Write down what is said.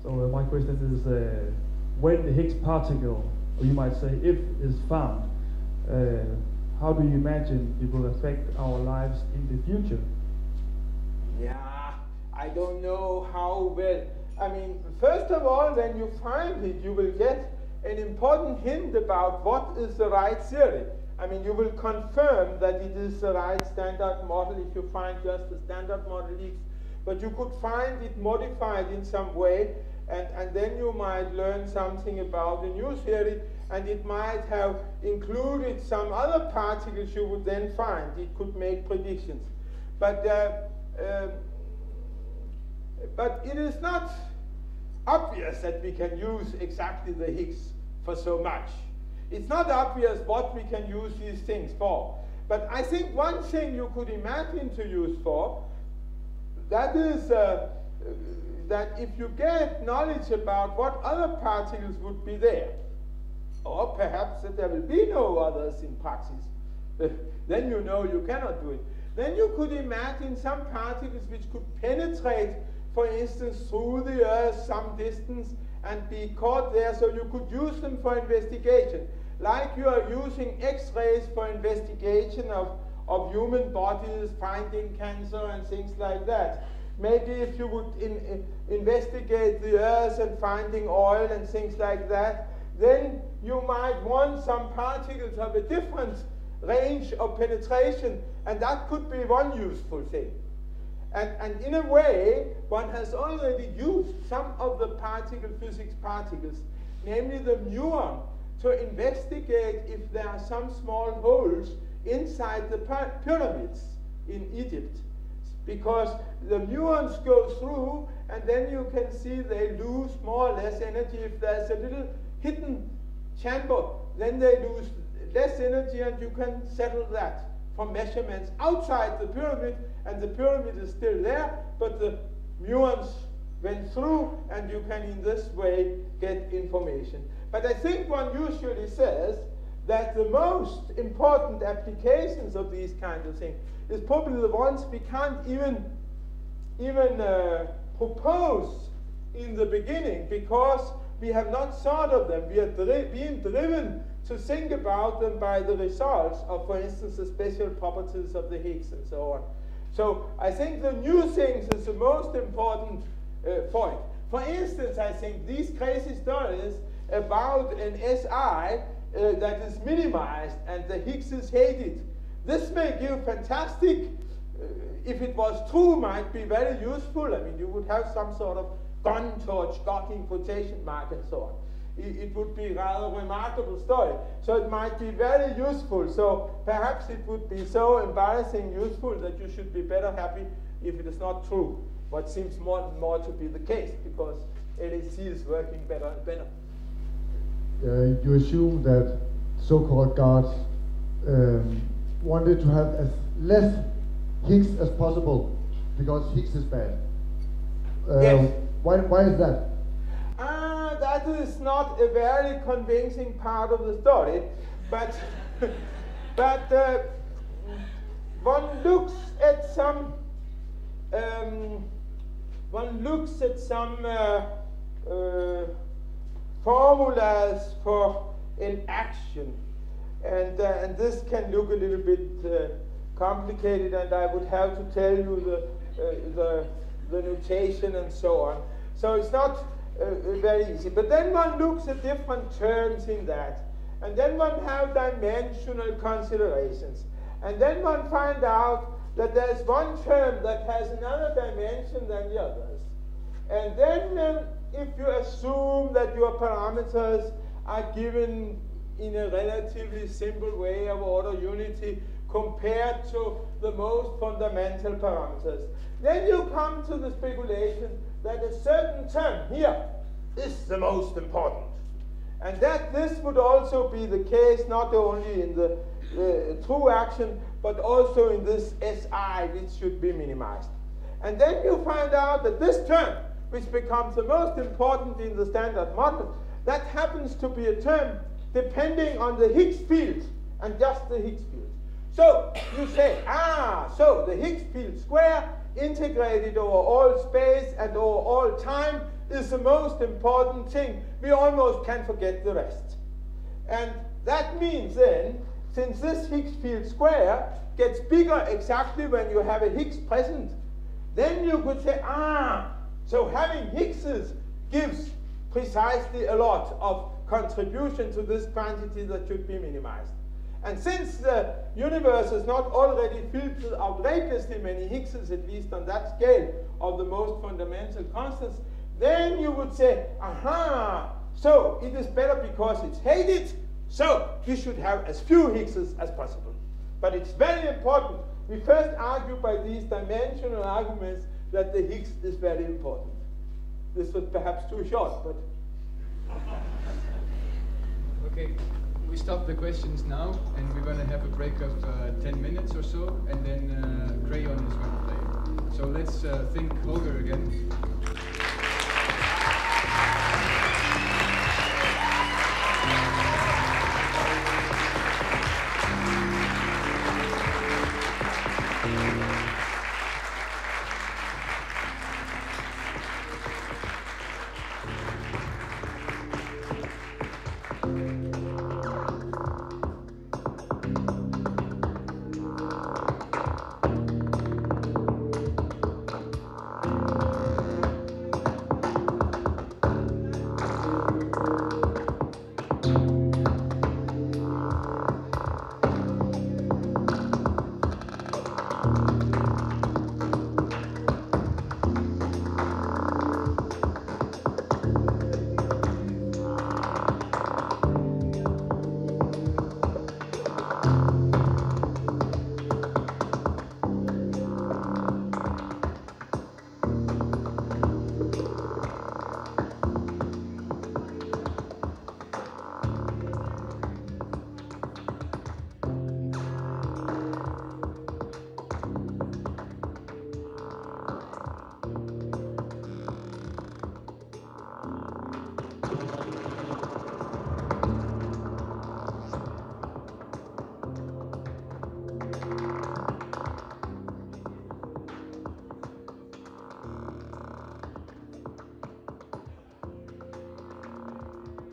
So my question is, when the Higgs particle, or you might say if, is found, how do you imagine it will affect our lives in the future? Yeah, I don't know how well. I mean, first of all, when you find it, you will get an important hint about what is the right theory. I mean, you will confirm that it is the right standard model if you find just the standard model Higgs. But you could find it modified in some way, and then you might learn something about the new theory, and it might have included some other particles you would then find. It could make predictions. But it is not obvious that we can use exactly the Higgs for so much. It's not obvious what we can use these things for. But I think one thing you could imagine to use for, that is that if you get knowledge about what other particles would be there, or perhaps that there will be no others in praxis, then you know you cannot do it. Then you could imagine some particles which could penetrate, for instance, through the Earth some distance and be caught there, so you could use them for investigation. Like you are using X-rays for investigation of human bodies, finding cancer and things like that. Maybe if you would investigate the Earth and finding oil and things like that, then you might want some particles of a different range of penetration, and that could be one useful thing. And in a way, one has already used some of the particle physics particles, namely the muon, to investigate if there are some small holes inside the pyramids in Egypt. Because the muons go through, and then you can see they lose more or less energy. If there's a little hidden chamber, then they lose less energy, and you can settle that from measurements outside the pyramid, and the pyramid is still there, but the muons went through, and you can in this way get information. But I think one usually says that the most important applications of these kinds of things is probably the ones we can't even propose in the beginning, because we have not thought of them. We are being driven to think about them by the results of, for instance, the special properties of the Higgs and so on. So I think the new things is the most important point. For instance, I think these crazy stories about an SI that is minimized and the Higgs is hated, this may give fantastic, if it was true, might be very useful. I mean, you would have some sort of gun torch, gawking quotation mark and so on. It would be a rather remarkable story. So it might be very useful. So perhaps it would be so embarrassing useful that you should be better happy if it is not true. What seems more and more to be the case, because LHC is working better and better. You assume that so-called gods wanted to have as less Higgs as possible, because Higgs is bad. Yes. Why is that? That is not a very convincing part of the story, but one looks at some formulas for an action, and this can look a little bit complicated, and I would have to tell you the notation and so on. So it's not very easy. But then one looks at different terms in that, and then one have dimensional considerations, and then one find out that there's one term that has another dimension than the others. And then if you assume that your parameters are given in a relatively simple way of order unity compared to the most fundamental parameters, then you come to the speculation that a certain term here is the most important. And that this would also be the case not only in the true action, but also in this SI, which should be minimized. And then you find out that this term, which becomes the most important in the standard model, that happens to be a term depending on the Higgs field, and just the Higgs field. So you say, so the Higgs field square integrated over all space and over all time, is the most important thing. We almost can forget the rest. And that means then, since this Higgs field square gets bigger exactly when you have a Higgs present, then you could say, so having Higgses gives precisely a lot of contribution to this quantity that should be minimized. And since the universe is not already filled with outrageously many Higgses, at least on that scale of the most fundamental constants, then you would say, so it is better because it's hated, so we should have as few Higgses as possible. But it's very important. We first argue by these dimensional arguments that the Higgs is very important. This was perhaps too short, but... Okay, we stop the questions now, and we're going to have a break of 10 minutes or so, and then Crayon is going to play. So let's thank Holger again.